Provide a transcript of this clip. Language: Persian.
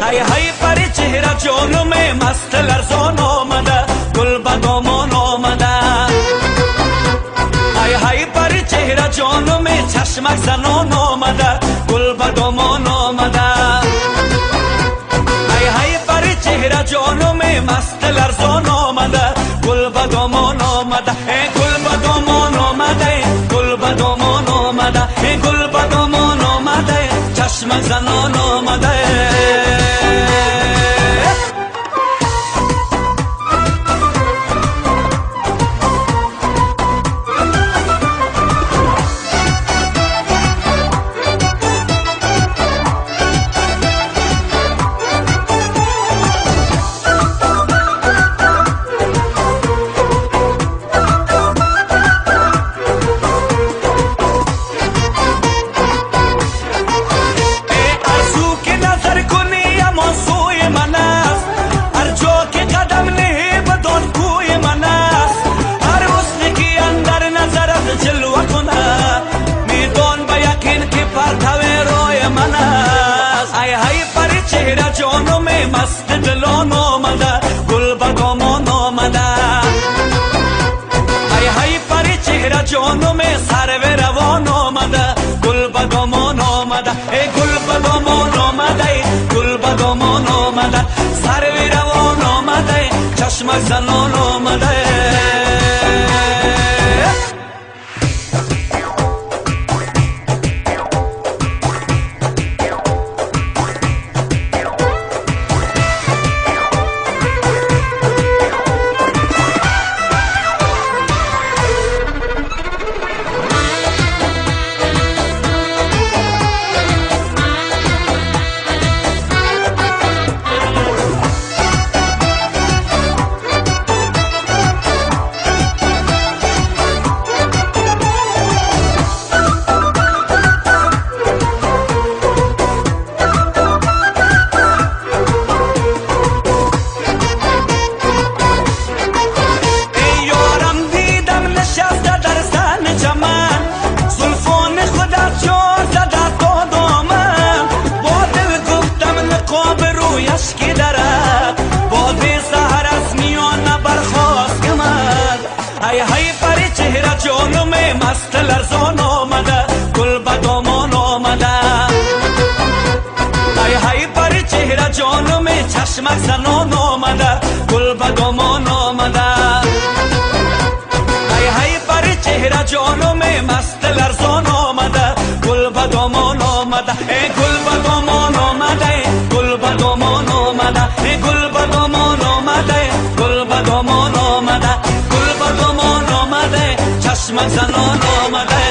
ای های پری چهره جانم مست لرزان آمده گل به دامان آمده ای های پری چهره جانم چشمک زنان آمده گل به دامان آمده ای های پری چهره جانم مست لرزان آمده گل به دامان آمده گل به دامان آمده گل به دامان آمده گل به دامان آمده چشمک زنان آمده جانم مست دلان آمده گل به دامان آمده ای های پری چهره جانم سرو روان آمده گل به دامان آمده گل به دامان آمده گل به دامان آمده سرو روان آمده چشمک زنان آمده ای های پری چهره جانم مست لرزان آمده گل به دامان آمده ای های پری چهره جانم چشمک زنان آمده گل به دامان آمده ای های پری چهره جانم مست لرزان آمده گل به دامان آمده گل به دامان آمده گل به دامان آمده گل به دامان آمده گل به دامان آمده چشمک زنان آمده